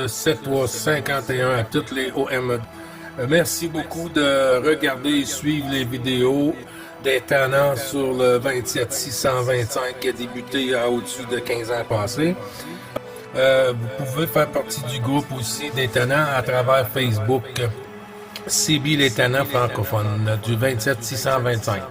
7351 à toutes les OME. Merci beaucoup de regarder et suivre les vidéos des tannants sur le 27625 qui a débuté à au-dessus de 15 ans passés. Vous pouvez faire partie du groupe aussi des tannants à travers Facebook. CB les tannants francophones du 27625.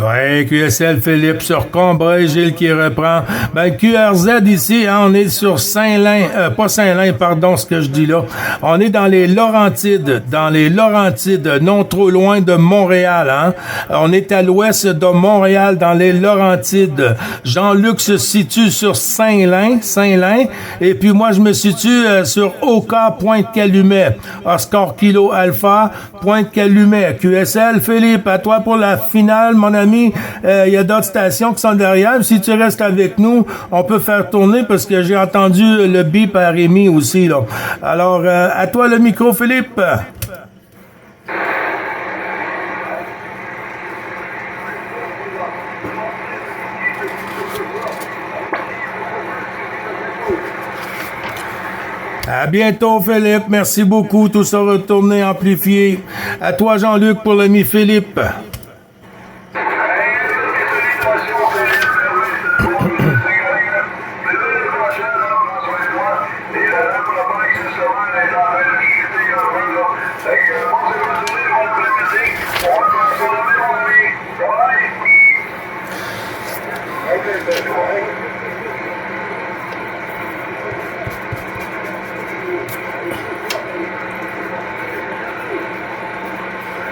Ouais, QSL Philippe sur Combray, Gilles qui reprend. Ben, QRZ ici, hein, on est sur Saint-Lin, pas Saint-Lin, pardon, ce que je dis là. On est dans les Laurentides, non trop loin de Montréal, hein. On est à l'ouest de Montréal, dans les Laurentides. Jean-Luc se situe sur Saint-Lin, et puis moi, je me situe sur Oka, Pointe-Calumet. Oscar Kilo Alpha, Pointe-Calumet. QSL Philippe, à toi pour la finale, mon ami. Il y a d'autres stations qui sont derrière. Si tu restes avec nous, on peut faire tourner parce que j'ai entendu le bip à Rémi aussi, là. Alors, à toi le micro, Philippe. À bientôt, Philippe. Merci beaucoup. Tout ça retourné, amplifié. À toi, Jean-Luc, pour l'ami Philippe.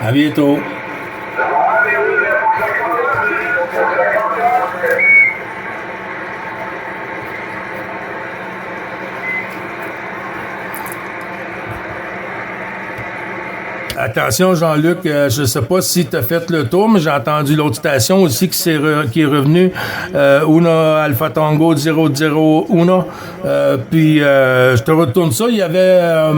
À bientôt. Attention, Jean-Luc, je sais pas si tu as fait le tour, mais j'ai entendu l'autre station aussi qui est revenue, Una Alpha Tango 001. Puis je te retourne ça, il y avait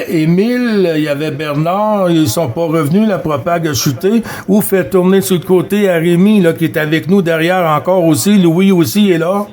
Émile, il y avait Bernard, ils sont pas revenus, la propague a chuté, ou fait tourner sur le côté à Rémi, là, qui est avec nous derrière encore aussi, Louis aussi est là.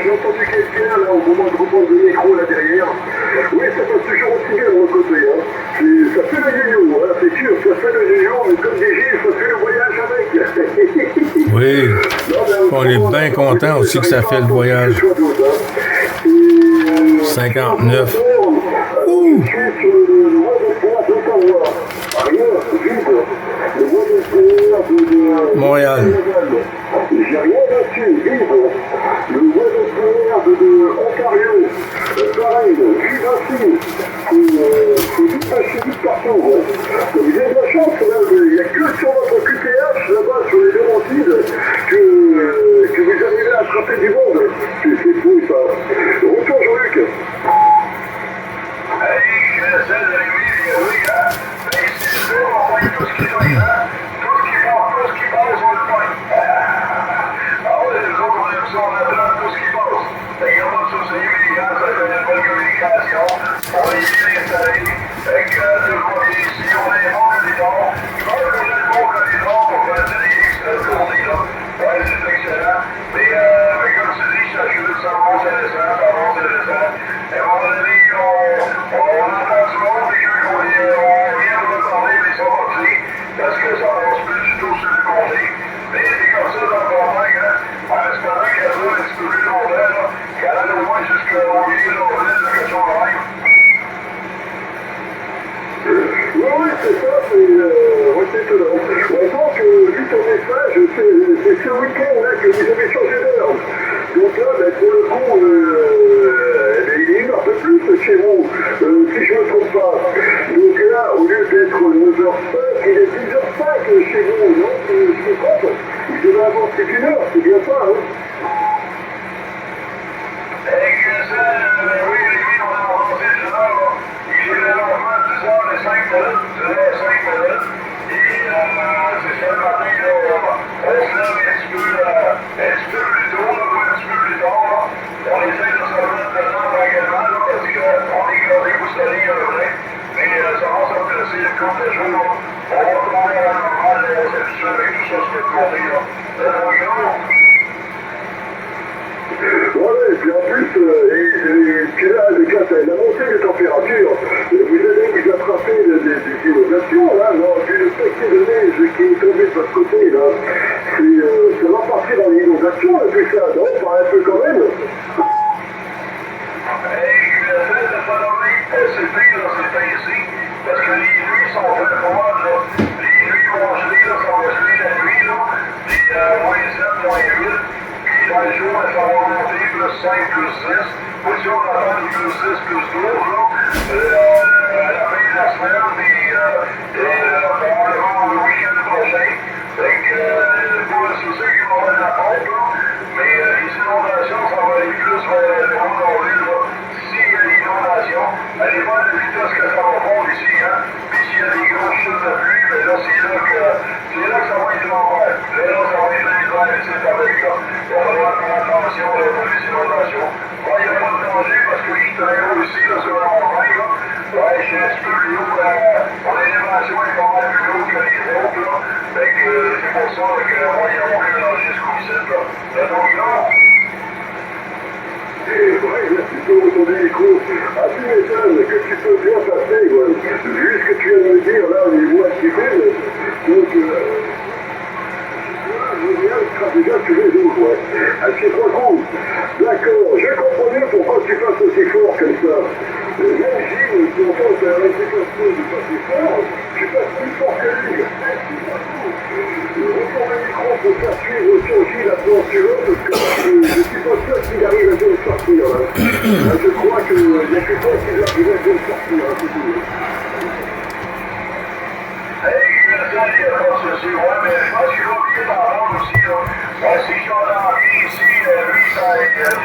J'ai entendu quelqu'un là au moment de reprendre le micro là derrière. Oui, ça passe toujours aussi bien de mon côté. Hein. Ça fait le yo-yo, hein, c'est sûr, ça fait le yo-yo, mais comme des Gilles, ça fait le voyage avec. Oui, on est bien content aussi que ça fait le voyage. 59. Ouh. Montréal. J'ai rien là-dessus, vide. Le voie de fer de Ontario, pareil, vive ainsi. C'est vite partout. Vous avez de la chance, il n'y a que sur votre QTH, là-bas, sur les Laurentides, que vous arrivez à attraper du monde. C'est fou, ça. Retour, Jean-Luc. C'est ça, c'est étonnant. Autant que, vu ton message, c'est ce week-end là que vous avez changé d'heure. Donc là, ben, pour le coup, il est une heure de plus chez vous, si je ne me trompe pas. Donc là, au lieu d'être 9h05, il est 10h05 chez vous, non? Je me trompe. Il devait avancer d'une heure, c'est bien ça, hein? Oui, on a avancé d'une heure. Il est normalement 10h et 5 minutes, 5 minutes. Et c'est ça le matin, on se lève un petit peu plus tôt, un petit peu plus tard. On essaie de se remettre dedans tranquillement, parce qu'on est gardé pour se aller un vrai. Mais ça va se placer le compte de jour. On va retourner à la normale, on s'habitue avec tout ça, ce qui est compté. Voilà, et puis en plus, et puis là, les gars, la montée des températures, vous allez vous attraper des inondations, là, non, puis le paquet de neige qui est tombé de votre côté, là, ça va partir dans l'inondation, là, tout ça, non, pas un peu quand même. C'est pire, c'est pas ici, parce que les nuits sont très froides, là. Les nuits vont geler, là, ça va geler la nuit, là, puis moins 7, moins 8, puis dans le jour, ça va monter plus 5, plus 10, puis si on attend plus 10, plus 12, là, à la fin de la semaine, et probablement le week-end prochain, donc, pour le souci qu'il va y avoir de la pompe, là, mais les inondations, ça va aller plus vers le Grand Nord-Ville, là. S'il y a des inondations, allez voir la vitesse que ça va prendre ici, hein. Puis s'il y a des grosses chutes de pluie, ben là, c'est là que ça va être l'envers. Là, ça va être l'envers, c'est avec là. On va avoir faire attention pour les inondations. Bon, il n'y a pas de danger parce que je suis très haut ici, là, sur la montagne, là. Ouais, je suis un petit peu plus haut, mon élévation est pas mal plus haute que les autres, là. Fait que c'est pour ça qu'on y a moins de danger jusqu'au ici, là. Donc là, Ouais, là, tu peux retourner les cours. Ah, tu m'étonnes que tu peux bien passer, ouais. Vu ce que tu viens de me dire, là, les voix qui filment. Donc, je sera déjà sur les autres, ouais. Ah, c'est trop cool. D'accord, je comprenais pourquoi tu passes aussi fort comme ça. Même Gilles, qui entend que la réputation de passer fort, tu passes plus fort que lui. Retourne le micro pour faire suivre sur Gilles à toi, tu veux, parce que je suis pas sûr qu'il arrive à bien le sortir. Hein. Je crois qu'il y a que toi qui arrive à bien le sortir, hein, c'est tout. ça, il y a pas de souci. Ouais, mais je pense qu'il va bien t'entendre aussi, là. Si je t'entends bien ici, lui, il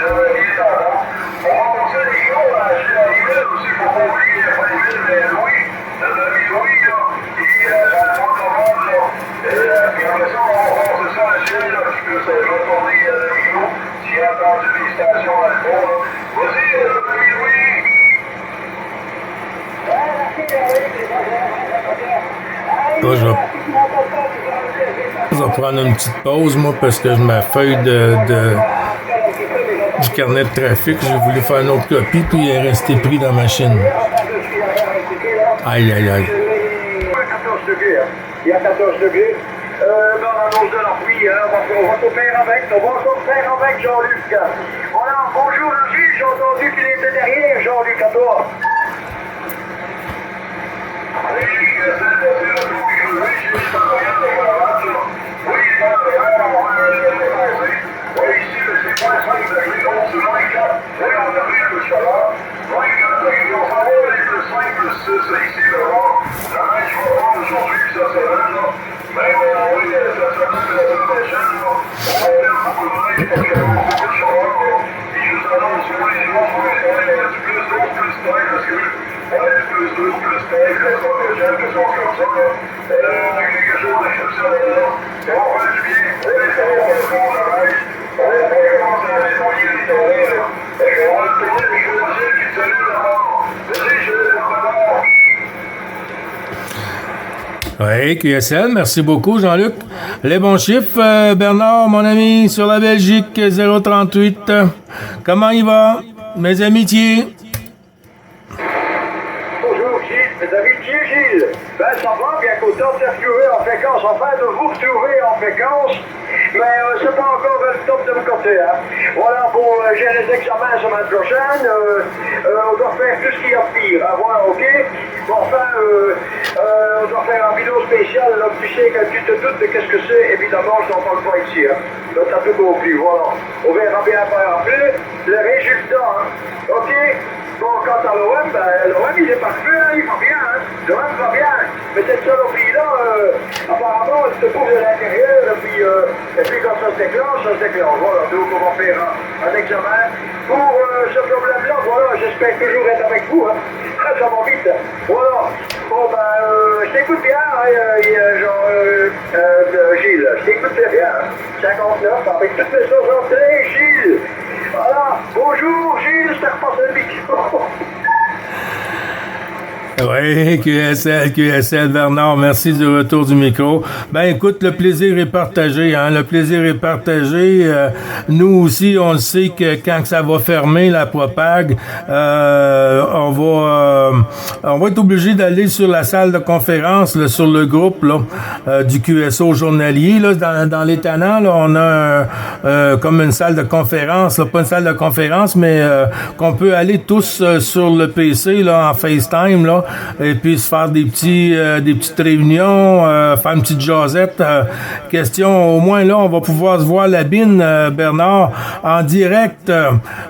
devrait bien t'entendre. On va passer les gros à Gilles aussi, pour pas oublier les 20 000, mais Louis, notre ami Louis, là, qui est dans le monde là. Puis après ça, on va passer ça à Gilles, là, qui peut se retourner le micro, qui a entendu les stations à le fond, là. Vas-y, notre ami Louis. Là, je vais prendre une petite pause, moi, parce que ma feuille du carnet de trafic, j'ai voulu faire une autre copie, puis il est resté pris dans ma machine. Aïe, aïe, aïe. Il y a 14 degrés. Dans l'annonce de la pluie, on va tout faire avec. On va tout faire avec Jean-Luc. Voilà, bonjour Lucie, j'ai entendu qu'il était derrière Jean-Luc à toi. Oui, QSL, merci beaucoup, Jean-Luc. Les bons chiffres, Bernard, mon ami, sur la Belgique, 038. Comment il va? Mes amitiés. Bonjour Gilles, mes amitiés Gilles. Ben ça va, bien content de te retrouver en fréquence, enfin de vous retrouver en fréquence. Mais c'est pas encore le top de mon côté, hein. Voilà, bon, j'ai les examens la semaine prochaine, on doit faire tout ce qu'il y a de pire, hein, voilà, ok. Bon, enfin, on faire un vidéo spécial, là, tu sais, quand tu te doutes de qu'est-ce que c'est, évidemment, je n'en parle pas ici. Hein. Là, t'as tout compris, voilà. On verra bien par après le résultat. Hein. OK? Bon, quant à l'OM, l'OM, il est parfait, hein, il va bien. Hein. L'OM va bien. Mais cette saloperie-là, apparemment, elle se trouve de l'intérieur, et puis quand ça se déclenche. Voilà, donc on va faire un examen. Pour ce problème-là, voilà, j'espère toujours être avec vous. Hein. Ça va vite. Voilà. Bon, je t'écoute bien, Gilles. Je t'écoute très bien. 59, avec toutes mes choses entrées, Gilles. Voilà. Bonjour, Gilles, je te repasse le micro. Oui, QSL Bernard, merci du retour du micro. Ben écoute, le plaisir est partagé, hein, le plaisir est partagé. Nous aussi, on le sait que quand ça va fermer la Propag, on va être obligé d'aller sur la salle de conférence, là, sur le groupe là, du QSO journalier. Là, dans les tannants, là, on a comme une salle de conférence, là, pas une salle de conférence, mais qu'on peut aller tous sur le PC là, en FaceTime là. Et puis se faire des petites réunions, faire une petite jasette. Question, au moins là, on va pouvoir se voir la bine, Bernard, en direct.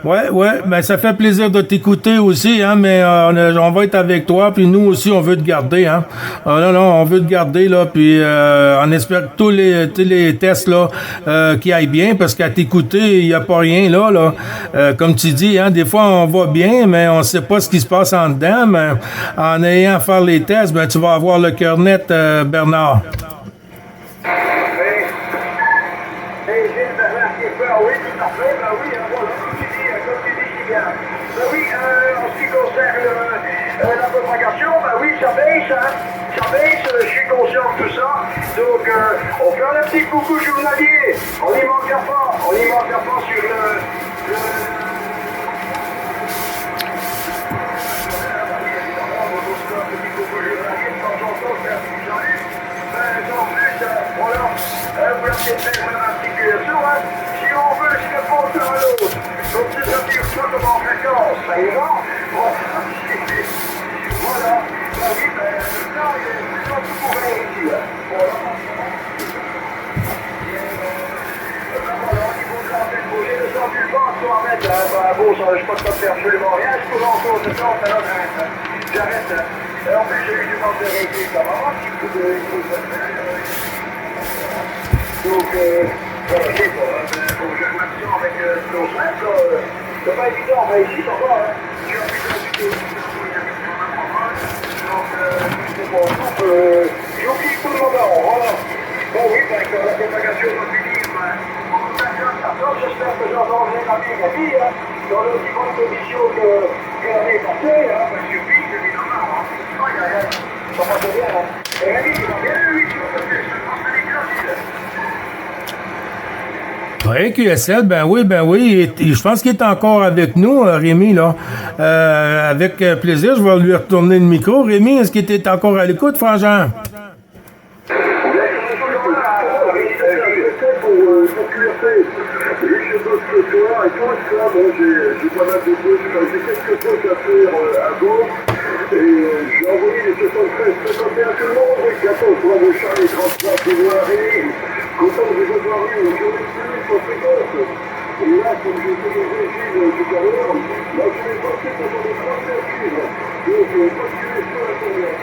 Ouais, ben ça fait plaisir de t'écouter aussi, hein, mais on va être avec toi, puis nous aussi, on veut te garder, hein. Non, on veut te garder, là, puis on espère que tous les tests, là, qui aillent bien, parce qu'à t'écouter, il n'y a pas rien, là. Comme tu dis, hein, des fois, on va bien, mais on sait pas ce qui se passe en dedans, mais en ayant à faire les tests, ben tu vas avoir le cœur net, Bernard. Gilles Bernard qui est fait, oui, tout à fait, oui, voilà, comme tu dis, bien. Oui, en ce qui concerne la propagation, oui, ça baisse, hein, je suis conscient de tout ça, donc on fait un petit coucou journalier, on n'y manquera pas sur le vous l'avez fait un petit QSO, hein. Si on veut se répondre à l'autre, donc c'est ça dire ça comme en fréquence, ça ira. Voilà. Oui, maintenant, il y a plus de tout pour ici, hein. Voilà. Voilà, au niveau de l'antenne, j'ai descendu le vent, soit à mettre, bon, ça, je ne peux pas faire absolument rien, je peux encore de temps, alors j'arrête. En plus, j'ai eu du manque de réglé, ça va, un petit peu de donc, voilà, c'est bon, j'ai une action avec nos frères, c'est pas évident, mais ici, ça va, hein. J'ai envie d'inviter donc, c'est bon, donc, j'oublie tout le monde en haut, voilà. Bon, oui, ben, que la propagation va finir, j'espère que j'entendrai la vie, hein, dans le niveau de commission que l'année passée, hein, parce que puis, évidemment, hein, ça passe bien, hein. Et Rémi, il va bien, lui, tu vas passer, je pense que les classes, Oui, QSL, ben oui. Et je pense qu'il est encore avec nous, Rémi, là. Avec plaisir, je vais lui retourner le micro. Rémi, est-ce qu'il était encore à l'écoute, Frangin? soir, et toi, ça, bon, j'ai pas mal de choses, j'ai quelques choses à faire à gauche, et j'ai envoyé les 73, 51 à tout le monde, et j'attends, je vois mon chat, les 33 qui vont arriver, content de vous avoir eu, j'en ai plus une conséquence, et là, comme j'ai fait des régimes tout à l'heure, là, je vais passer pour les 30 suivre, donc, pas de question à l'intérieur.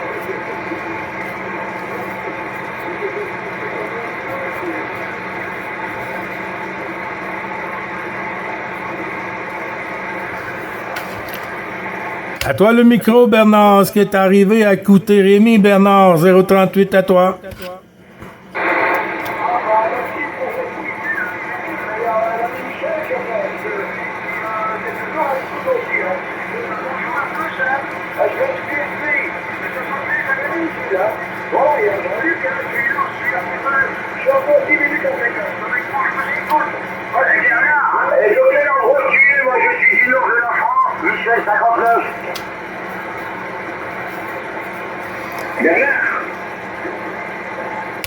À toi le micro, Bernard. Ce qui est arrivé à écouter Rémi, Bernard, 038 à toi.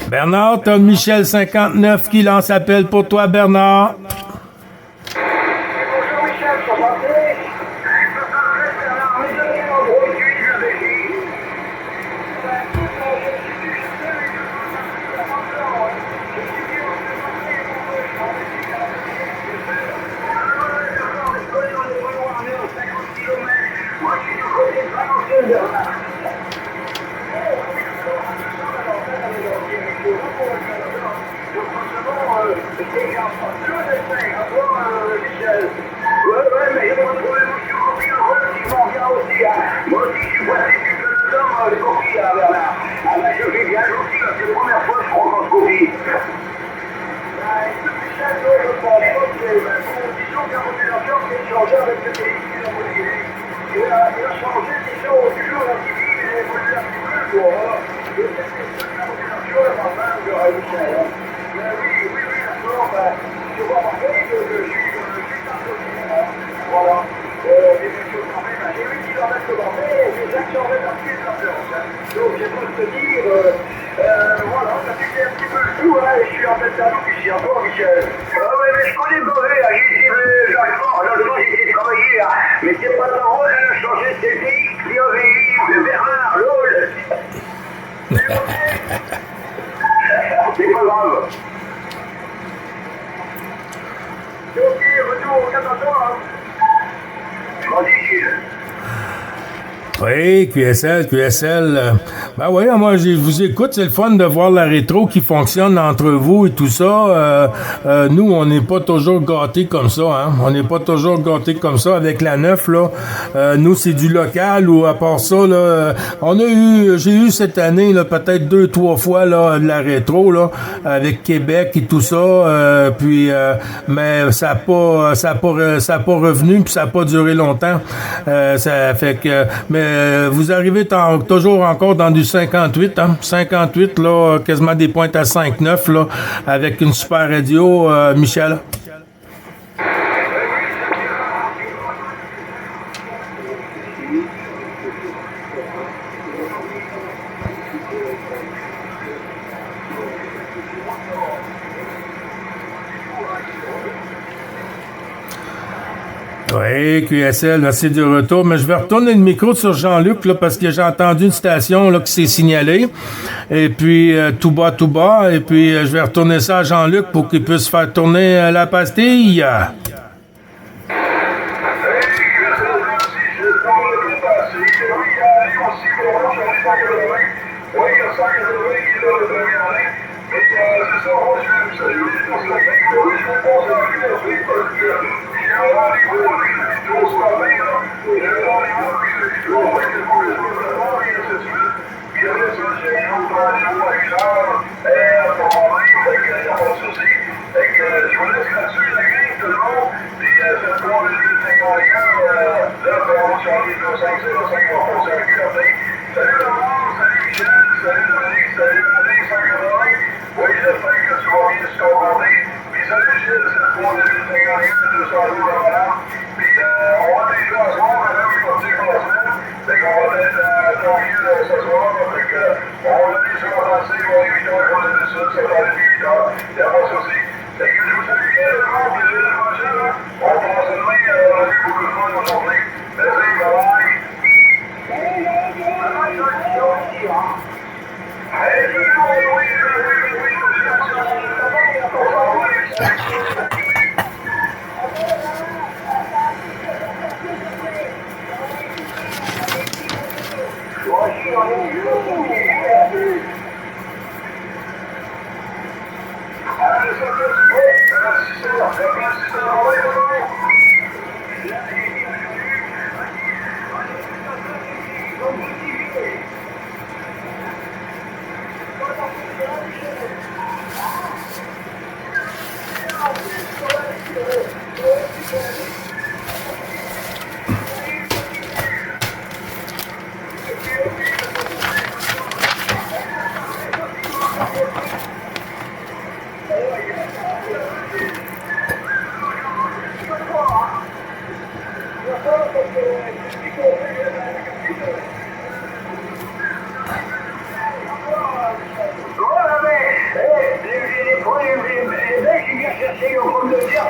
Bernard, t'as Michel 59 qui lance appel pour toi, Bernard. Bonjour Michel, ça va bien? Ouais, mais il y a pas de problème, je suis compris relativement bien aussi. Moi aussi, je suis passé du peloton, les coquilles, Bernard. Ah ben, je vais bien aussi, parce que la première fois, je prends en coquille. Écoute, Michel, je pense pas que la condition de la population qui a changé avec le pays qui l'a modifié. Il a changé, disons, du jour au qui il a évolué un petit peu, quoi. Voilà. Et c'est la population, la campagne, de Michel. Mais oui, d'accord, ben, je vois en fait que je suis dans le cinéma. Voilà. Et bien sûr, quand même, j'ai 8 km de bordée et j'ai 5 km à pied de la planche. Donc, j'ai pas te dire, voilà, ça fait un petit peu le tout, hein, et je suis en tête d'un loup ici encore, Michel. Ouais, mais je connais Beauvais, j'ai essayé, logement, j'ai essayé de travailler, mais c'est pas la rôle, elle a changé, c'est le pays qui a vieilli, Bernard, l'OL. C'est pas grave. C'est ok, retour au Canada, hein. Vas-y, Gilles. Oui, QSL. Ben oui, moi, je vous écoute, c'est le fun de voir la rétro qui fonctionne entre vous et tout ça. Nous, on n'est pas toujours gâtés comme ça, hein. On n'est pas toujours gâtés comme ça avec la neuf, là. Nous, c'est du local ou à part ça, là, j'ai eu cette année, là, peut-être 2-3 fois, là, de la rétro, là, avec Québec et tout ça. Mais ça a pas revenu puis ça a pas duré longtemps. Ça fait que, mais vous arrivez toujours encore dans du 58, hein? 58, là, quasiment des pointes à 5-9, là, avec une super radio, Michel. Oui, QSL, merci du retour. Mais je vais retourner le micro sur Jean-Luc, là, parce que j'ai entendu une station, là, qui s'est signalée. Et puis, tout bas. Et puis, je vais retourner ça à Jean-Luc pour qu'il puisse faire tourner la pastille.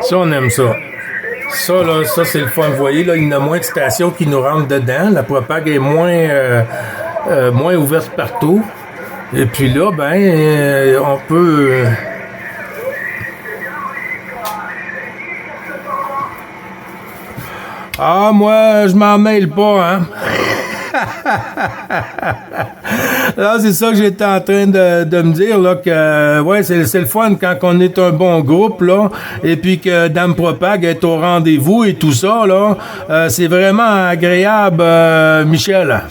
Ça, on aime ça. Ça, là, ça, c'est le fun. Vous voyez, là, il y en a moins de stations qui nous rentrent dedans. La propague est moins ouverte partout. Et puis là, on peut... Ah, moi, je m'en mêle pas, hein. Non, c'est ça que j'étais en train de me dire, là, que, ouais, c'est le fun quand on est un bon groupe, là, et puis que Dame Propag est au rendez-vous et tout ça, là. C'est vraiment agréable, Michel.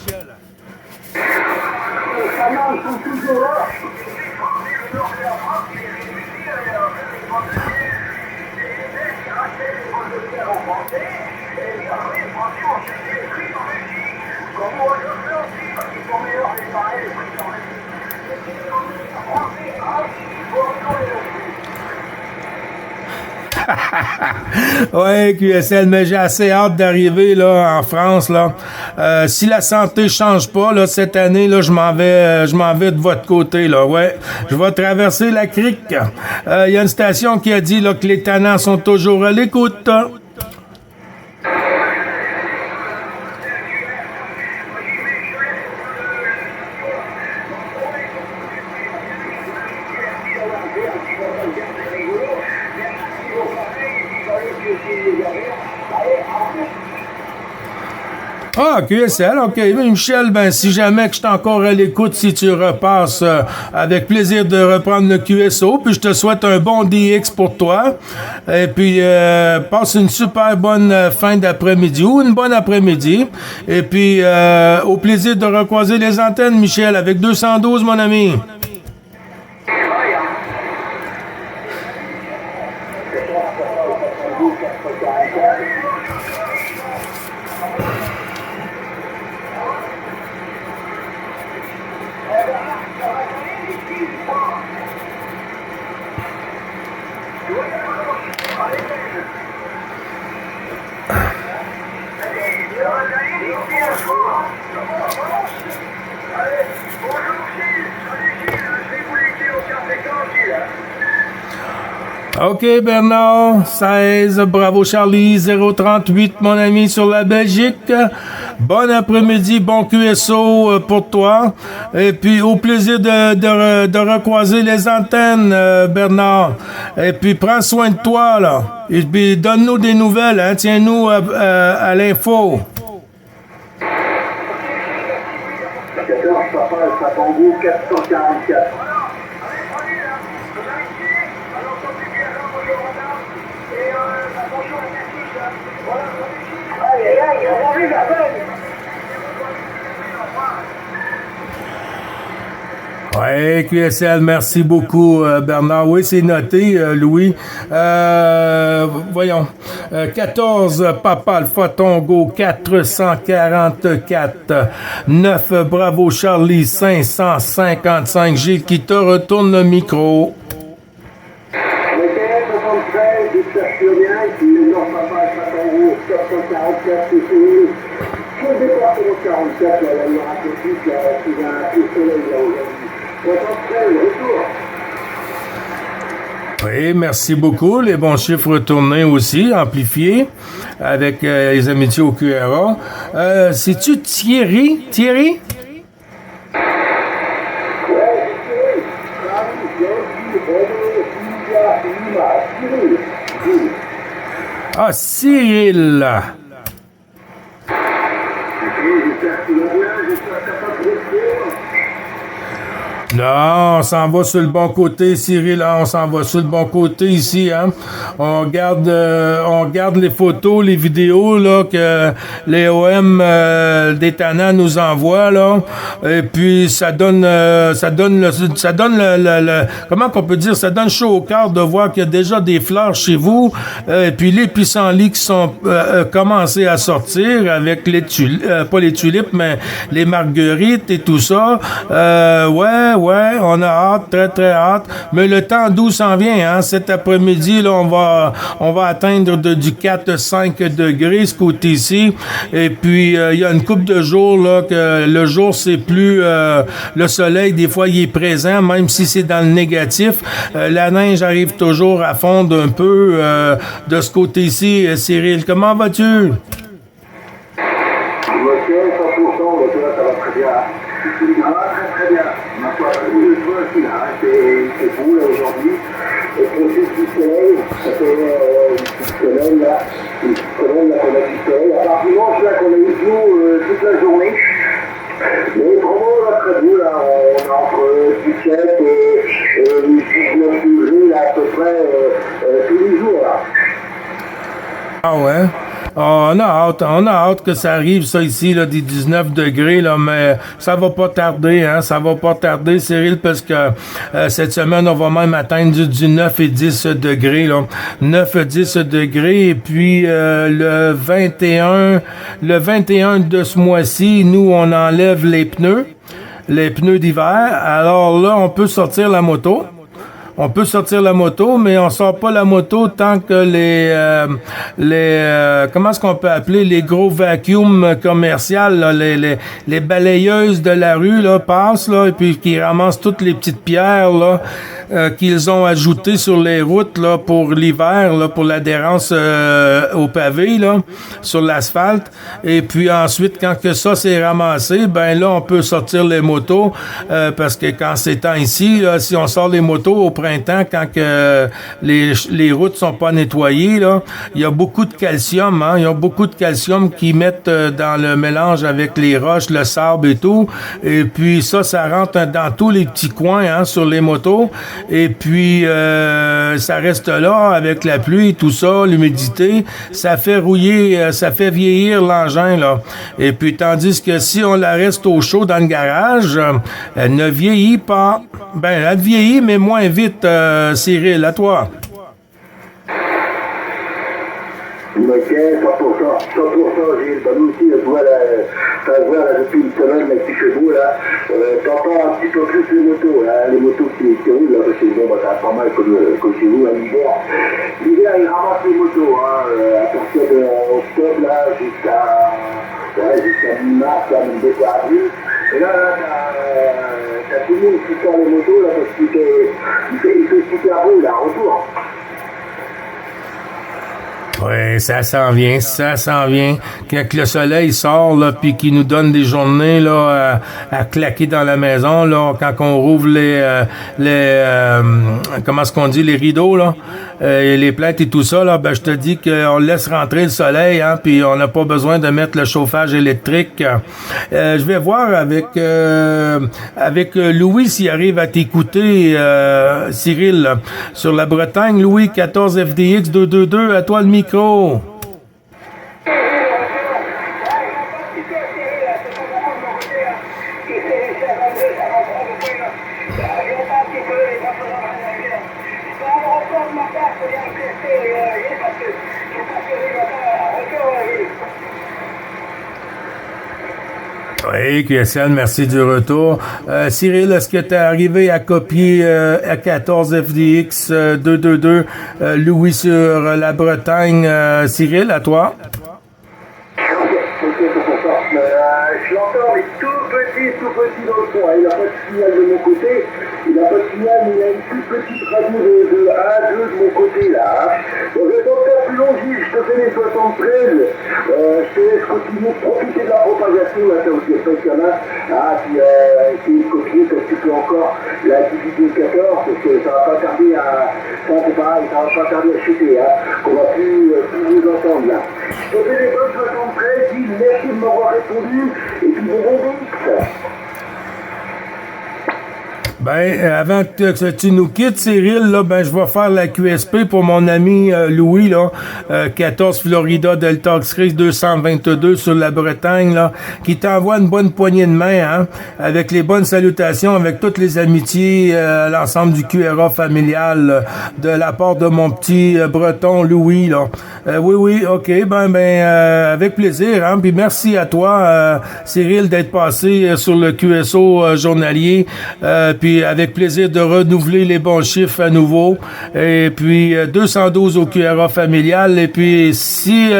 Ouais, QSL, mais j'ai assez hâte d'arriver là en France là. Si la santé change pas là cette année là, je m'en vais de votre côté là. Ouais, je vais traverser la crique. Il y a une station qui a dit là que les tannants sont toujours à l'écoute. Ah, QSL, OK. Michel, ben, si jamais que je suis encore à l'écoute, si tu repasses, avec plaisir de reprendre le QSO, puis je te souhaite un bon DX pour toi. Et puis, passe une super bonne fin d'après-midi ou une bonne après-midi. Et puis, au plaisir de recroiser les antennes, Michel, avec 212, mon ami. OK, Bernard, 16, bravo Charlie, 038, mon ami, sur la Belgique. Bon après-midi, bon QSO pour toi. Et puis, au plaisir de recroiser les antennes, Bernard. Et puis, prends soin de toi, là. Et puis, donne-nous des nouvelles, hein. Tiens-nous à l'info. 14, papa, Satango, 444. Ouais, QSL, merci beaucoup, Bernard. Oui, c'est noté, Louis. Voyons. 14, Papa Alpha Tongo, 444. 9, Bravo Charlie, 555. Gilles qui te retourne le micro. Oui, merci beaucoup. Les bons chiffres retournés aussi, amplifiés, avec les amitiés au QRA. C'est-tu Thierry? Thierry? Ah, Cyril! Non, on s'en va sur le bon côté, Cyril. On s'en va sur le bon côté ici, hein. On regarde les photos, les vidéos là que les OM des Tannants nous envoient là. Et puis ça donne le comment qu'on peut dire, ça donne chaud au cœur de voir qu'il y a déjà des fleurs chez vous. Et puis les pissenlits qui sont commencés à sortir avec les tulipes, pas les tulipes, mais les marguerites et tout ça. Ouais, on a hâte, très très hâte. Mais le temps doux s'en vient, hein. Cet après-midi, là, on va atteindre du 4-5 degrés ce côté-ci. Et puis, il y a une couple de jours, là, que le jour, c'est plus, le soleil, des fois, il est présent, même si c'est dans le négatif. La neige arrive toujours à fondre un peu, de ce côté-ci. Cyril, comment vas-tu? Je me tiens 100%, ça va très bien. Ça va très bien. Ma foi, je vois aussi là, c'est beau là aujourd'hui. Et profite du soleil, ça fait du soleil là, qu'on a du soleil. À part dimanche là qu'on a eu de l'eau toute la journée. Mais vraiment, là, très beau, là, on est entre 17 et 19 degrés, là, à peu près, tous les jours, là. Ah ouais? On a hâte que ça arrive, ça ici, là, des 19 degrés, là, mais ça va pas tarder, hein, ça va pas tarder, Cyril, parce que cette semaine, on va même atteindre du 9 et 10 degrés, là. 9 et 10 degrés, et puis le 21 de ce mois-ci, nous, on enlève les pneus d'hiver, alors là, on peut sortir la moto. On peut sortir la moto, mais on sort pas la moto tant que comment est-ce qu'on peut appeler les gros vacuums commerciales, là, les balayeuses de la rue là passent là et puis qui ramassent toutes les petites pierres là qu'ils ont ajoutées sur les routes là pour l'hiver là pour l'adhérence au pavé là sur l'asphalte et puis ensuite quand que ça s'est ramassé, ben là on peut sortir les motos parce que quand c'est temps ici là, si on sort les motos au printemps quand que les routes sont pas nettoyées là, il y a beaucoup de calcium hein, il y a beaucoup de calcium qu'ils mettent dans le mélange avec les roches, le sable et tout et puis ça rentre dans tous les petits coins hein, sur les motos et puis ça reste là avec la pluie, tout ça, l'humidité, ça fait rouiller, ça fait vieillir l'engin là. Et puis tandis que si on la reste au chaud dans le garage, elle ne vieillit pas. Ben, elle vieillit mais moins vite, Cyril, à toi. Ok, 100%, Gilles. Bah, nous aussi, tu vois, là, depuis une semaine, avec ces chevaux, là, t'entends un petit peu plus les motos, hein, les motos qui roulent, là, parce que bon, bah, ça va pas mal comme chez vous, hein, l'hiver. L'hiver, ils ramassent les motos, hein, à partir d'octobre, là, jusqu'à mi-mars, là, même début avril. Et là, t'as tout le monde qui sort les motos, là, parce qu'il fait super beau, là, retour. Oui, ça s'en vient. Quand le soleil sort, là, puis qu'il nous donne des journées, là, à claquer dans la maison, là, quand on rouvre comment est-ce qu'on dit, les rideaux, là, et les plaintes et tout ça, là, ben, je te dis qu'on laisse rentrer le soleil, hein, puis on n'a pas besoin de mettre le chauffage électrique. Je vais voir avec Louis s'il arrive à t'écouter, Cyril, là, sur la Bretagne. Louis, 14 FDX 222, à toi le micro. Oui, QSL, merci du retour. Cyril, est-ce que tu es arrivé à copier à 14 FDX 222 Louis sur la Bretagne? Cyril, à toi. Je l'entends, mais tout petit dans le fond. Il n'a pas de signal de mon côté. Il n'a pas de signal, mais il a une toute petite radio de 1-2 de mon côté, là. Bon, je vais t'en faire plus long, Gilles. Je te fais les 73. Je te laisse continuer de profiter de la propagation, là, ça aussi, qu'il y en a. Puis essayer de copier, parce que tu peux encore la diviser 14, parce que ça va pas tarder à... Ça, c'est pareil, ça va pas tarder à chuter, hein. On va plus vous entendre, là. Je te fais les bonnes 73, Gilles. Merci de m'avoir répondu. Et puis, bon X. Ben, avant que tu nous quittes, Cyril, là, ben, je vais faire la QSP pour mon ami Louis, là, 14 Florida Delta X-Ray 222 sur la Bretagne, là, qui t'envoie une bonne poignée de main, hein, avec les bonnes salutations, avec toutes les amitiés, l'ensemble du QRA familial, de la part de mon petit breton Louis, là. Oui, ok, avec plaisir, hein, puis merci à toi, Cyril, d'être passé sur le QSO journalier, puis avec plaisir de renouveler les bons chiffres à nouveau. Et puis 212 au QRA familial. Et puis s'il y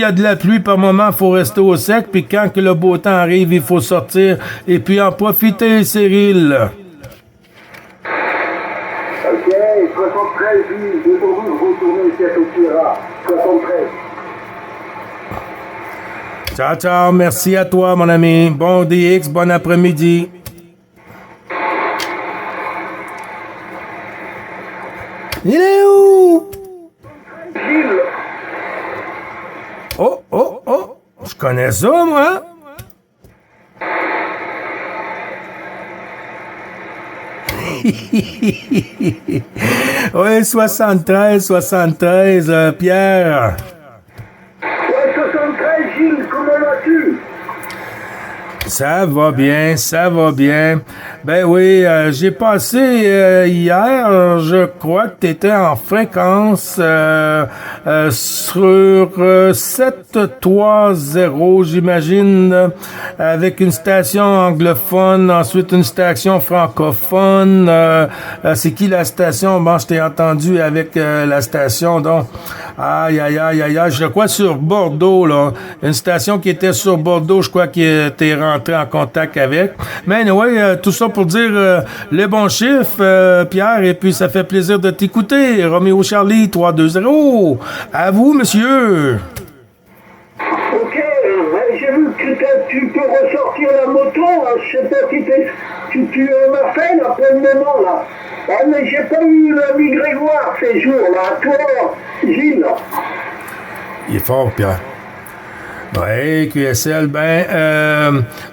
a de la pluie par moment, il faut rester au sec. Puis quand que le beau temps arrive, il faut sortir et puis en profiter, Cyril. Ok, 73, 212, retourner ici au QRA. 73. Ciao, merci à toi, mon ami. Bon DX, bon après-midi. Il est où? Gilles. Oh, je connais ça, moi. Oui, 73, Pierre. Ouais, 73, Gilles, comment vas-tu? Ça va bien, ça va bien. Ben oui, j'ai passé hier, je crois que tu étais en fréquence sur 730, j'imagine, avec une station anglophone, ensuite une station francophone. C'est qui la station? Bon, je t'ai entendu avec la station, donc... Aïe, aïe, aïe, aïe, aïe, je crois sur Bordeaux, là. Une station qui était sur Bordeaux, je crois que t'es rentré en contact avec. Mais oui, tout ça pour dire les bons chiffres, Pierre, et puis ça fait plaisir de t'écouter. Roméo Charlie, 320. À vous, monsieur. Ok, j'ai vu que tu peux ressortir la moto, hein. Je sais pas si tu m'as fait là pour le moment là. Ah, mais j'ai pas eu l'ami Grégoire ces jours-là. Toi, Gilles. Il est fort, Pierre. Ouais, QSL,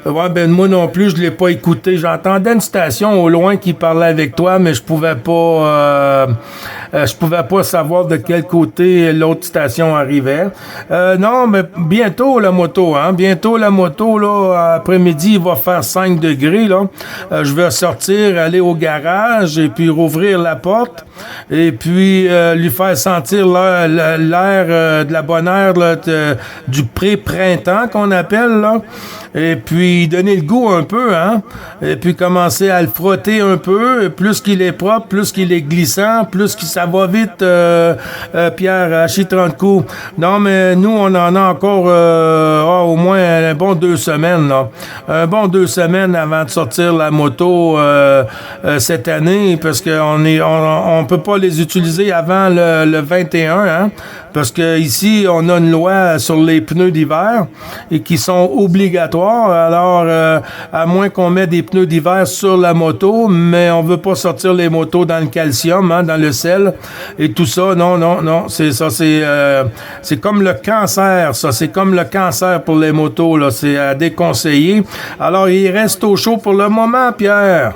moi non plus, je l'ai pas écouté. J'entendais une station au loin qui parlait avec toi, mais je pouvais pas savoir de quel côté l'autre station arrivait. Non, mais bientôt la moto, là, après-midi, il va faire 5 degrés, là. Je vais sortir, aller au garage, et puis rouvrir la porte, et puis lui faire sentir l'air de la bonne air, là, du pré-printemps qu'on appelle, là, et puis donner le goût un peu, hein, et puis commencer à le frotter un peu, et plus qu'il est propre, plus qu'il est glissant, plus que ça va vite, Pierre, à 30 coups. Non, mais nous, on en a encore au moins un bon 2 semaines, là. Un bon 2 semaines avant de sortir la moto cette année, parce qu'on peut pas les utiliser avant le 21, hein, parce que ici, on a une loi sur les pneus d'hiver et qui sont obligatoires. Alors, à moins qu'on mette des pneus d'hiver sur la moto, mais on veut pas sortir les motos dans le calcium, hein, dans le sel et tout ça. Non. C'est comme le cancer, ça. C'est comme le cancer pour les motos, là. C'est à déconseiller. Alors, il reste au chaud pour le moment, Pierre.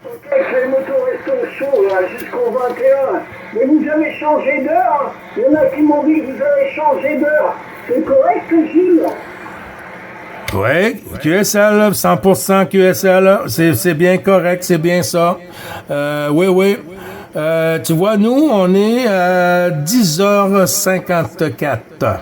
Ok, les motos restent au chaud, là, jusqu'au 21. Mais vous avez changé d'heure. Il y en a qui m'ont dit que vous avez changé d'heure. C'est correct, Gilles? Oui, QSL, 100% QSL, c'est bien correct, c'est bien ça. Oui. Tu vois, nous, on est à 10h54.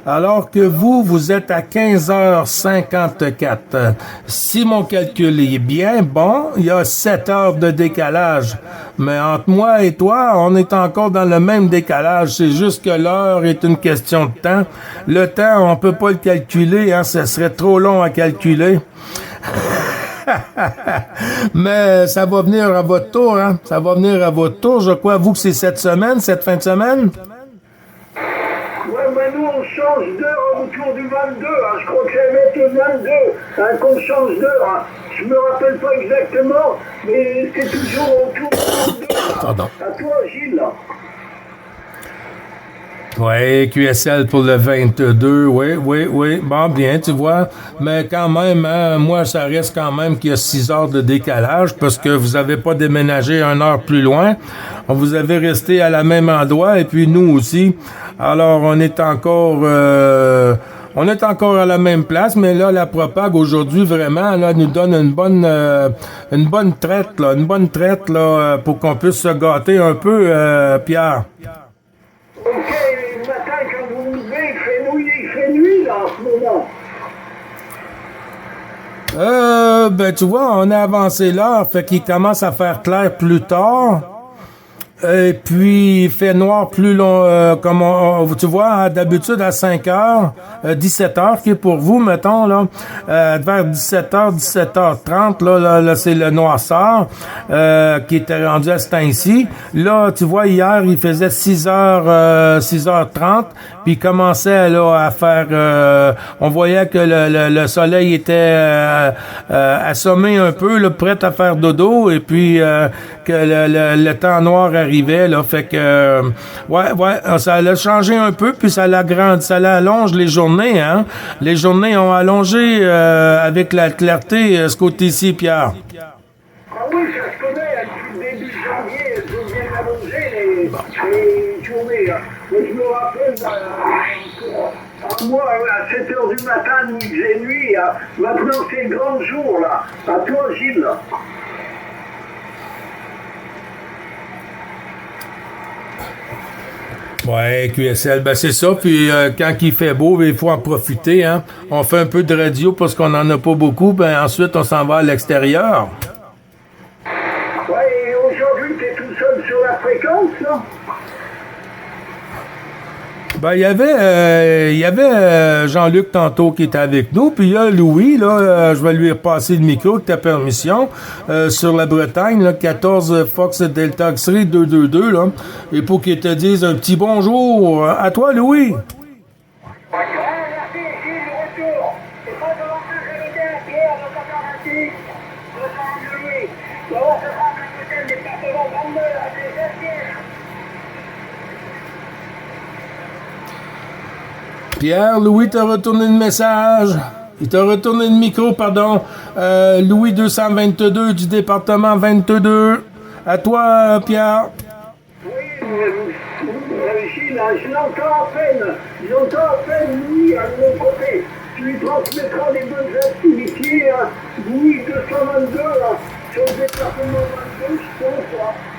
Alors que vous êtes à 15h54. Si mon calcul est bien bon, il y a 7 heures de décalage. Mais entre moi et toi, on est encore dans le même décalage. C'est juste que l'heure est une question de temps. Le temps, on peut pas le calculer, hein, ça serait trop long à calculer. Mais ça va venir à votre tour, hein. Ça va venir à votre tour. Je crois, vous, que c'est cette fin de semaine? Ouais, mais nous, on change d'heure autour du 22. Hein. Je crois que ça va être le 22 hein, qu'on change d'heure. Hein. Je me rappelle pas exactement, mais c'est toujours autour du 22. Pardon. À toi, Gilles. Oui, QSL pour le 22, oui. Bon, bien, tu vois. Mais quand même, hein, moi, ça reste quand même qu'il y a 6 heures de décalage parce que vous avez pas déménagé 1 heure plus loin. Vous avez resté à la même endroit et puis nous aussi. Alors, on est encore à la même place, mais là, la Propag aujourd'hui, vraiment, là, nous donne une bonne traite, là, pour qu'on puisse se gâter un peu, Pierre. Ok, le matin, quand vous vous levez, il fait nuit, là, en ce moment. Tu vois, on a avancé l'heure, fait qu'il commence à faire clair plus tard. Et puis, il fait noir plus long, tu vois, d'habitude à 5 heures, 17 heures, qui est pour vous, mettons, là, vers 17 heures, 17h30, là, c'est le noirceur, qui était rendu à ce temps-ci. Là, tu vois, hier, il faisait 6h30, puis il commençait, là, à faire, on voyait que le soleil était, assommé un peu, là, prêt à faire dodo, et puis, que le temps noir arrivait, là, fait que ça a changé un peu, puis ça allonge les journées, hein. Les journées ont allongé avec la clarté ce côté-ci, Pierre. Ah oui, ça se connaît, les journées. Mais je me rappelle, moi, à 7 heures du matin, nous il faisait nuit. Maintenant, c'est le grand jour, là. À toi, Gilles. Ouais, QSL, ben c'est ça. Puis quand il fait beau, il faut en profiter. Hein. On fait un peu de radio parce qu'on en a pas beaucoup. Ben ensuite, on s'en va à l'extérieur. Ouais, et aujourd'hui, t'es tout seul sur la fréquence, là? Ben, il y avait Jean-Luc tantôt qui était avec nous, puis il y a Louis, là, je vais lui repasser le micro avec ta permission, sur la Bretagne, là, 14 Fox Delta X-Ray 222, là, et pour qu'il te dise un petit bonjour. À toi, Louis! Merci, Gilles, retour. C'est pas de l'entrée que j'étais à Pierre, de 86, 208. Ça va, ça sera un hôtel des 82 à des Pierre. Pierre, Louis t'a retourné le message. Il t'a retourné le micro, pardon. Louis 222 du département 22. À toi, Pierre. Oui, Gilles, je l'entends à peine. J'entends à peine Louis à mon côté. Tu lui transmettras les bonnes activités à Louis 222 sur le département 22, je pense,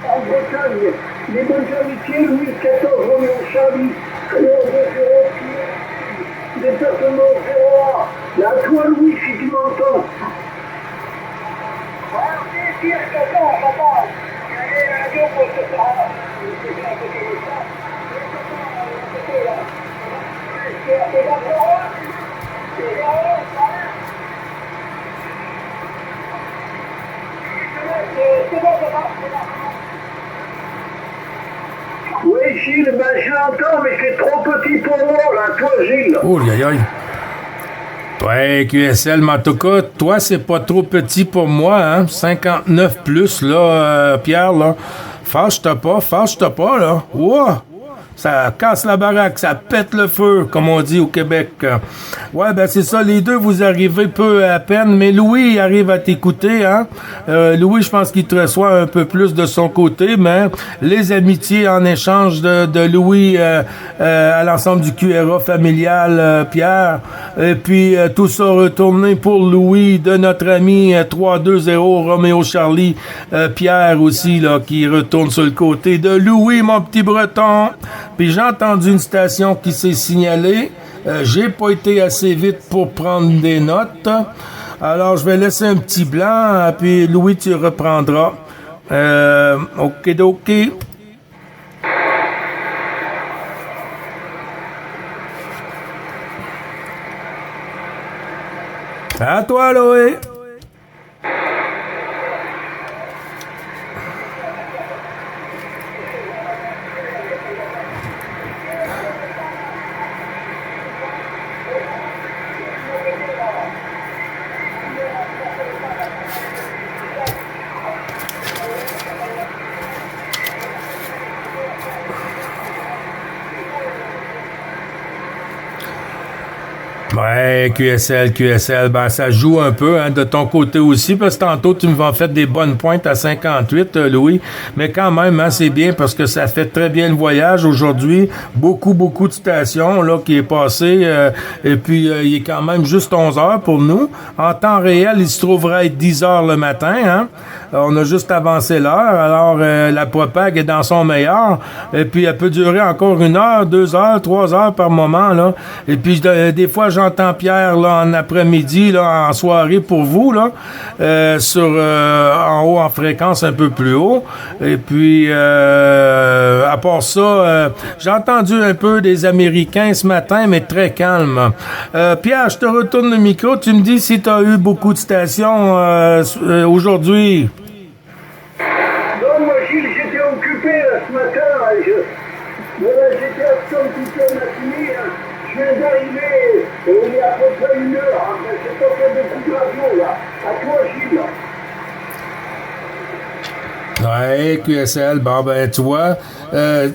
en Bretagne. Les bonnes amitiés, Louis 14, Roméo Charlie, département 01. Là, toi, Louis, si tu m'entends. Ah, si, je t'entends, j'entends. Il y a des radios pour se faire. C'est à côté de ça. C'est la parole. C'est la parole, c'est bon, oui, Gilles, ben je l'entends, mais c'est trop petit pour moi, là, toi, Gilles. Oh, aïe, aïe. Ouais, QSL, mais en tout cas, toi, c'est pas trop petit pour moi, hein. 59 plus, là, Pierre, là. Fâche-toi pas, là. Ouah! Ça casse la baraque, ça pète le feu, comme on dit au Québec. Ouais, ben c'est ça, les deux, vous arrivez peu à peine, mais Louis arrive à t'écouter, hein. Louis, je pense qu'il te reçoit un peu plus de son côté, mais les amitiés en échange de Louis à l'ensemble du QRA familial, Pierre, et puis tout ça retourné pour Louis de notre ami 320 Roméo Charlie, Pierre aussi, là, qui retourne sur le côté de Louis, mon petit breton. Puis j'ai entendu une station qui s'est signalée. J'ai pas été assez vite pour prendre des notes. Alors, je vais laisser un petit blanc, puis Louis, tu reprendras. OK. À toi, Louis. Ouais, QSL, ben ça joue un peu hein, de ton côté aussi, parce que tantôt tu m'as fait des bonnes pointes à 58, Louis, mais quand même, hein, c'est bien parce que ça fait très bien le voyage aujourd'hui, beaucoup de stations là qui est passé, et puis il est quand même juste 11 heures pour nous. En temps réel, il se trouverait être 10 heures le matin, hein. On a juste avancé l'heure, alors la propague est dans son meilleur, et puis elle peut durer encore 1 heure, 2 heures, 3 heures par moment, là, et puis des fois j'entends Pierre là en après-midi, là en soirée pour vous là, en haut en fréquence un peu plus haut. Et puis à part ça, j'ai entendu un peu des Américains ce matin, mais très calme. Pierre, je te retourne le micro. Tu me dis si tu as eu beaucoup de stations aujourd'hui. Non, moi Gilles, j'étais occupé là, ce matin. J'étais absent toute la matinée. Je viens d'arriver, il y a à peu près 1 heure, hein, mais j'ai pas fait beaucoup de radio, là. À toi, Gilles. Ouais, QSL, bon ben tu vois,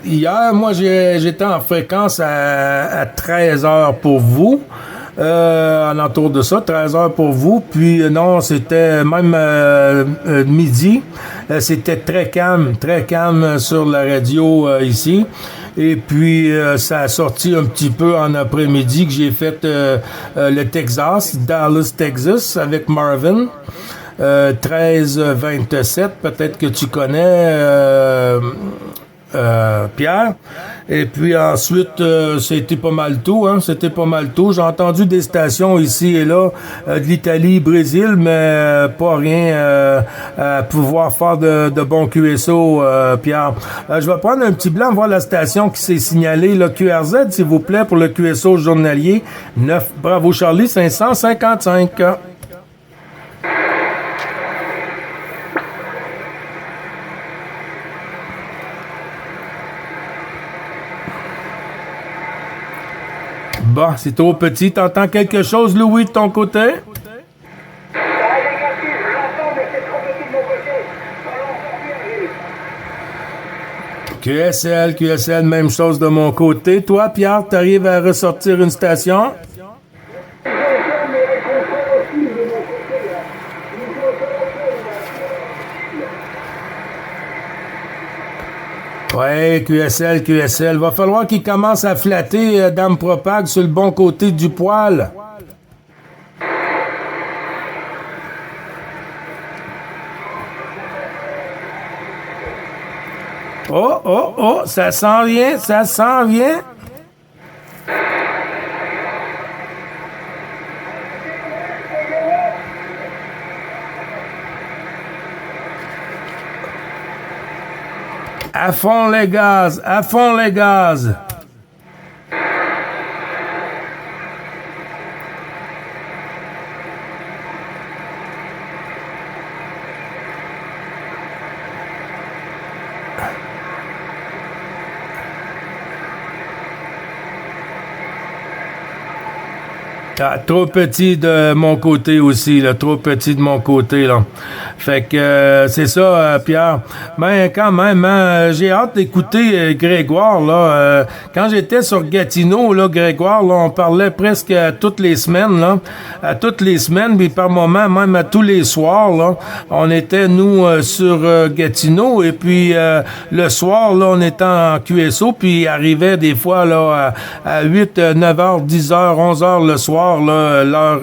hier, moi j'étais en fréquence à 13 heures pour vous. alentour de ça, 13 heures pour vous. Puis non, c'était même midi. C'était très calme sur la radio ici. Et puis, ça a sorti un petit peu en après-midi que j'ai fait le Texas, Dallas, Texas, avec Marvin. 13-27, peut-être que tu connais... Pierre. Et puis ensuite, c'était pas mal tout, hein. C'était pas mal tout. J'ai entendu des stations ici et là de l'Italie, Brésil, mais pas rien à pouvoir faire de bons QSO, Pierre. Je vais prendre un petit blanc, voir la station qui s'est signalée, le QRZ, s'il vous plaît, pour le QSO journalier. 9, bravo Charlie, 555. Bon, c'est trop petit. T'entends quelque chose, Louis, de ton côté? Ah, négatif, j'entends, mais c'est trop petit de mon côté. Alors, QSL, même chose de mon côté. Toi, Pierre, t'arrives à ressortir une station? J'entends mes réconforts aussi de mon côté, là. Ouais, QSL. Va falloir qu'il commence à flatter Dame Propag sur le bon côté du poil. Oh, ça s'en vient. À fond les gaz. Ah, trop petit de mon côté aussi, là. Trop petit de mon côté, là. Fait que c'est ça, Pierre. Ben, quand même, hein, j'ai hâte d'écouter Grégoire, là. Quand j'étais sur Gatineau, là, Grégoire, là, on parlait presque toutes les semaines, là. À toutes les semaines, puis par moment, même à tous les soirs, là. On était, nous, sur Gatineau, et puis le soir, là, on était en QSO, puis il arrivait des fois, là, à 8, 9 heures, 10 heures, 11 heures le soir, là, l'heure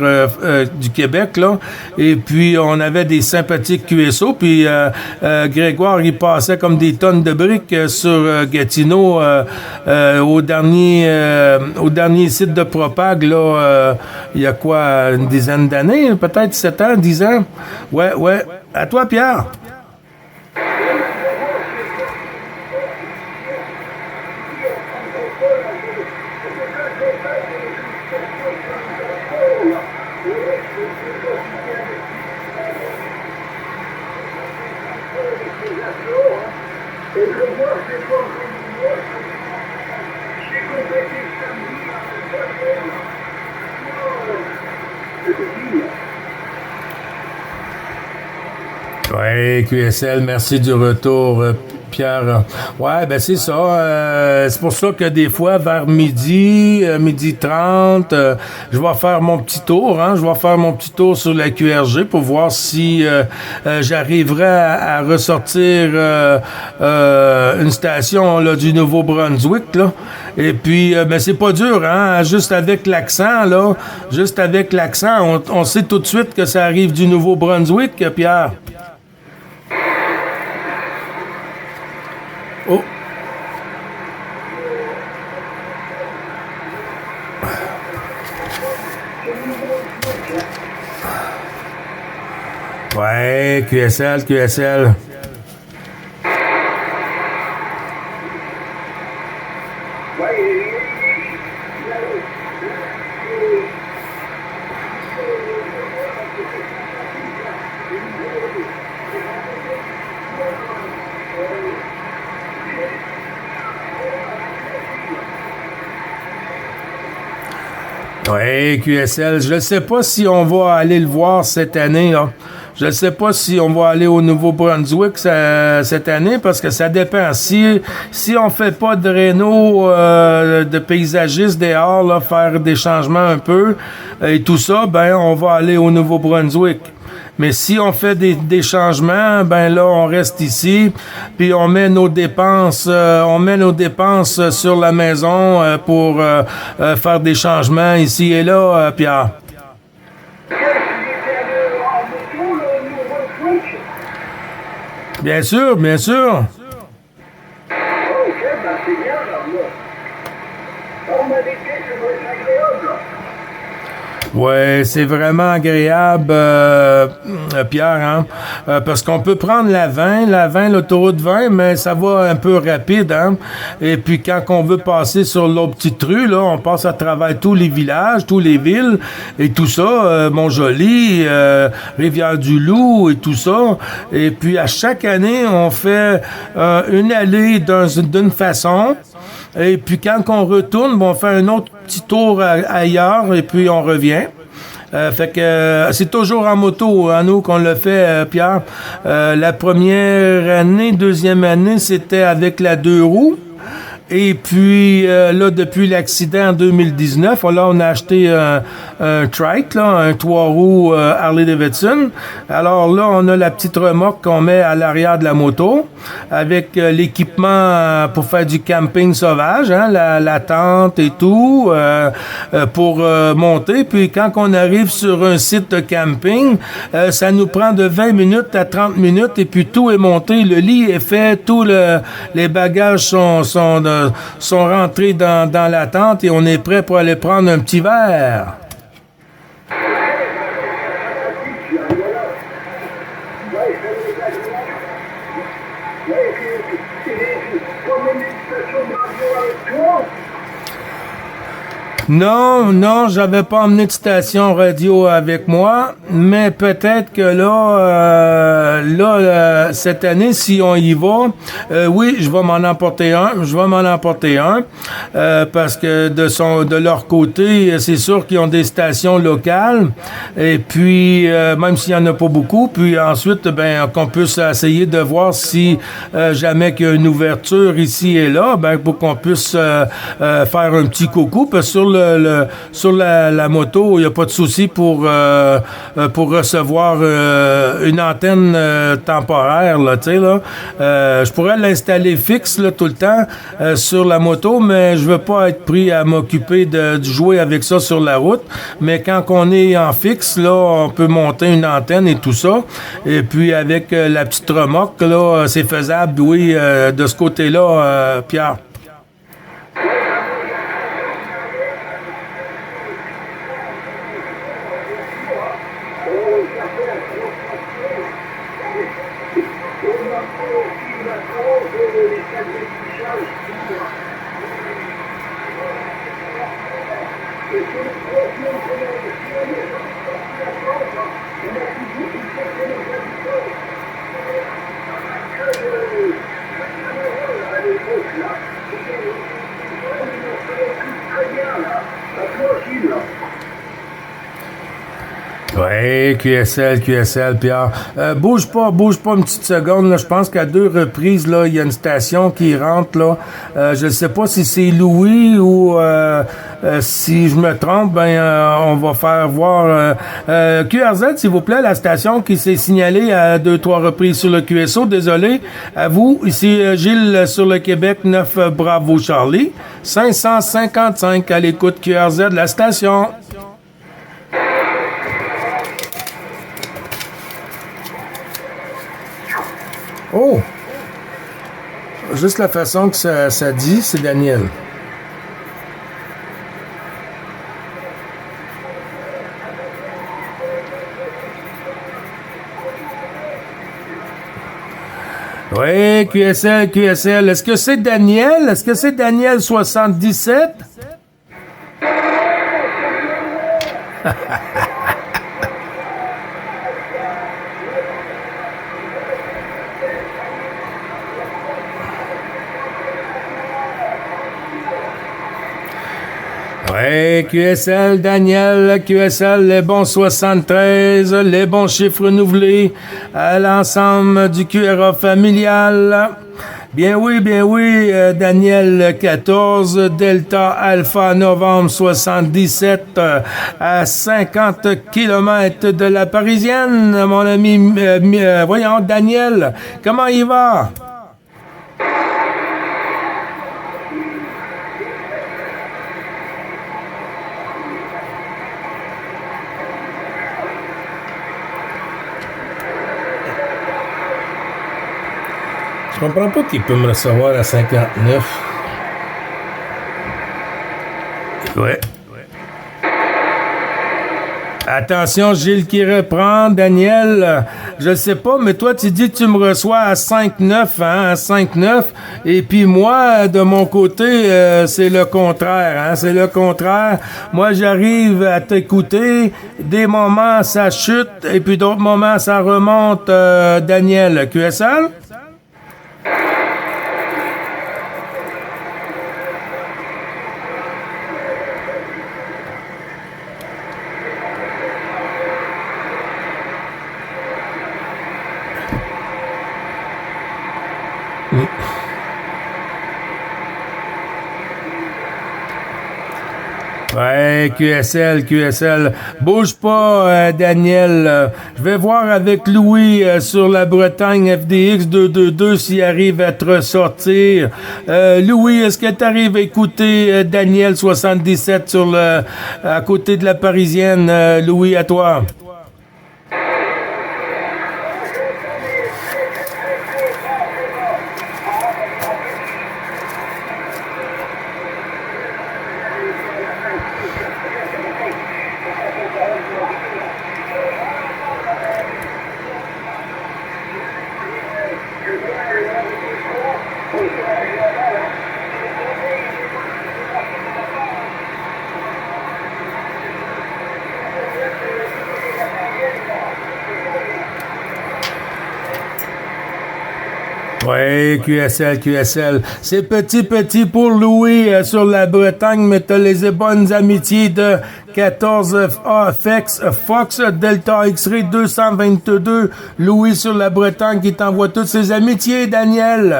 du Québec, là. Et puis, on avait des sympathiques QSO, puis Grégoire, il passait comme des tonnes de briques sur Gatineau au dernier site de Propag, là, il y a quoi, une dizaine d'années, peut-être 7 ans, 10 ans? Ouais. À toi, Pierre. Oui, QSL, merci du retour, Pierre. Ouais, ben c'est ça. C'est pour ça que des fois, vers midi 30, je vais faire mon petit tour. Hein, je vais faire mon petit tour sur la QRG pour voir si j'arriverai à ressortir une station là, du Nouveau-Brunswick. Là. Et puis, ben c'est pas dur, hein. Juste avec l'accent, là. Juste avec l'accent, on sait tout de suite que ça arrive du Nouveau-Brunswick, Pierre. Oh. Ouais, QSL. Oui, QSL. Je ne sais pas si on va aller le voir cette année, là. Je ne sais pas si on va aller au Nouveau-Brunswick cette année parce que ça dépend. Si on fait pas de réno de paysagiste dehors, là, faire des changements un peu et tout ça, ben on va aller au Nouveau-Brunswick. Mais si on fait des changements, ben là, on reste ici, puis on met nos dépenses sur la maison pour faire des changements ici et là, Pierre. Bien sûr, bien sûr. Ok, ben c'est bien, là. On m'a dit que ça doit être agréable, là. Ouais, c'est vraiment agréable, Pierre, hein? Parce qu'on peut prendre la 20, l'autoroute 20, mais ça va un peu rapide, hein? Et puis quand on veut passer sur l'autre petite rue, là, on passe à travers tous les villages, tous les villes et tout ça, Montjoly, Rivière-du-Loup et tout ça. Et puis à chaque année, on fait une allée d'une façon. Et puis quand on retourne, bon, on fait un autre petit tour ailleurs et puis on revient. Fait que c'est toujours en moto, à nous qu'on le fait, Pierre. La première année, deuxième année, c'était avec la 2 roues. Et puis là, depuis l'accident en 2019, là, on a acheté un trike, là, un 3 roues Harley-Davidson. Alors là, on a la petite remorque qu'on met à l'arrière de la moto avec l'équipement pour faire du camping sauvage, hein, la tente et tout, pour monter. Puis quand on arrive sur un site de camping, ça nous prend de 20 minutes à 30 minutes et puis tout est monté. Le lit est fait, les bagages sont rentrés dans la tente et on est prêt pour aller prendre un petit verre. Non, j'avais pas emmené de station radio avec moi, mais peut-être que là, cette année, si on y va, oui, je vais m'en emporter un, parce que de leur côté, c'est sûr qu'ils ont des stations locales, et puis, même s'il y en a pas beaucoup, puis ensuite, ben, qu'on puisse essayer de voir si jamais qu'il y a une ouverture ici et là, ben, pour qu'on puisse faire un petit coucou, parce que sur la moto, il n'y a pas de souci pour recevoir une antenne temporaire, là, tu sais, là. Je pourrais l'installer fixe, là, tout le temps sur la moto, mais je veux pas être pris à m'occuper de jouer avec ça sur la route. Mais quand on est en fixe, là, on peut monter une antenne et tout ça. Et puis, avec la petite remorque, là, c'est faisable, oui, de ce côté-là, Pierre. Oui, QSL, Pierre. Bouge pas une petite seconde, là. Je pense qu'à 2 reprises, là, il y a une station qui rentre, là. Je ne sais pas si c'est Louis ou si je me trompe, ben, on va faire voir QRZ, s'il vous plaît, la station qui s'est signalée à 2-3 reprises sur le QSO. Désolé. À vous, ici Gilles sur le Québec 9 Bravo Charlie. 555 à l'écoute QRZ, la station. Oh! Juste la façon que ça dit, c'est Daniel. Oui, QSL. Est-ce que c'est Daniel? Est-ce que c'est Daniel 77? Ouais, QSL, Daniel, QSL, les bons 73, les bons chiffres renouvelés à l'ensemble du QRA familial. Bien oui, Daniel 14, Delta Alpha Novembre 77, à 50 km de la Parisienne, mon ami, voyons, Daniel, comment il va? Je comprends pas qu'il peut me recevoir à 59. Ouais. Attention, Gilles qui reprend. Daniel, je sais pas, mais toi, tu dis que tu me reçois à 5-9, hein, à 5-9. Et puis moi, de mon côté, c'est le contraire, hein, c'est le contraire. Moi, j'arrive à t'écouter. Des moments, ça chute, et puis d'autres moments, ça remonte. Daniel, QSL? Ouais, QSL. Bouge pas, Daniel. Je vais voir avec Louis sur la Bretagne FDX 222 s'il arrive à te ressortir. Louis, est-ce que tu arrives à écouter Daniel 77 sur à côté de la Parisienne? Louis, à toi. Oui, QSL. C'est petit pour Louis sur la Bretagne, mais t'as les bonnes amitiés de 14 Fox Delta X-Ray 222. Louis sur la Bretagne qui t'envoie toutes ses amitiés, Daniel.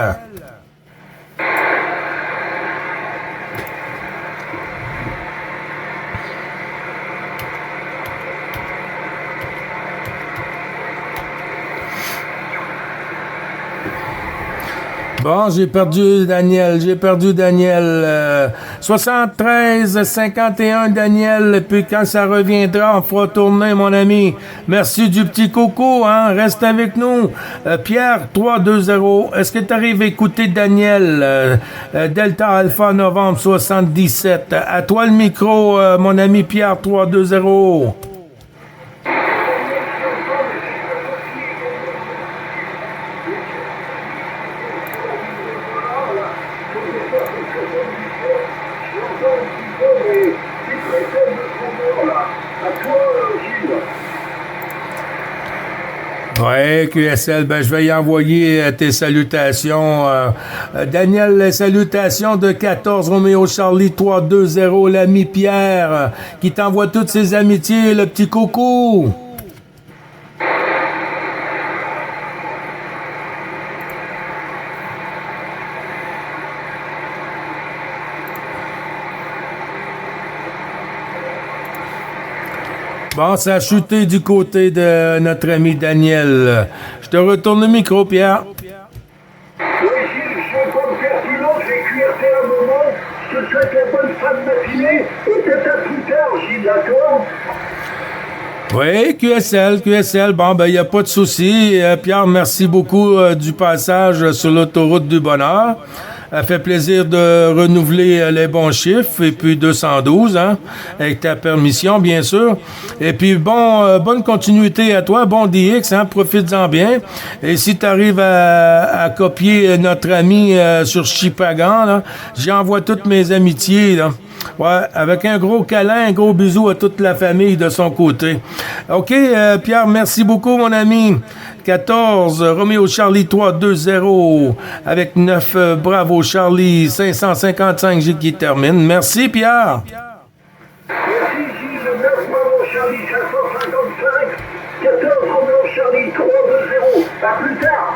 Bon, j'ai perdu Daniel. 73-51, Daniel. Puis quand ça reviendra, on fera tourner, mon ami. Merci du petit coco, hein. Reste avec nous. Pierre, 320. Est-ce que tu arrives à écouter Daniel? Delta Alpha Novembre 77. À toi le micro, mon ami Pierre, 320. Ouais, QSL, ben je vais y envoyer tes salutations. Daniel, les salutations de 14 Roméo Charlie 320, l'ami Pierre, qui t'envoie toutes ses amitiés, le petit coco. Bon, ça a chuté du côté de notre ami Daniel. Je te retourne le micro, Pierre. Oui, Gilles, je comme pertinent, j'ai QRT un moment. Je te souhaite la bonne fin de matinée et peut-être à plus tard, Gilles, d'accord? Oui, QSL. Bon, ben, il n'y a pas de souci. Pierre, merci beaucoup du passage sur l'autoroute du bonheur. Ça fait plaisir de renouveler les bons chiffres. Et puis 212, hein, avec ta permission, bien sûr. Et puis, bon, bonne continuité à toi. Bon DX, hein, profites-en bien. Et si tu arrives à copier notre ami sur Chipagan, là, j'envoie toutes mes amitiés, là. Ouais, avec un gros câlin, un gros bisou à toute la famille de son côté. OK, Pierre, merci beaucoup, mon ami. 14, Roméo Charlie 320, avec 9, Bravo Charlie 555, qui termine. Merci, Pierre. À plus tard.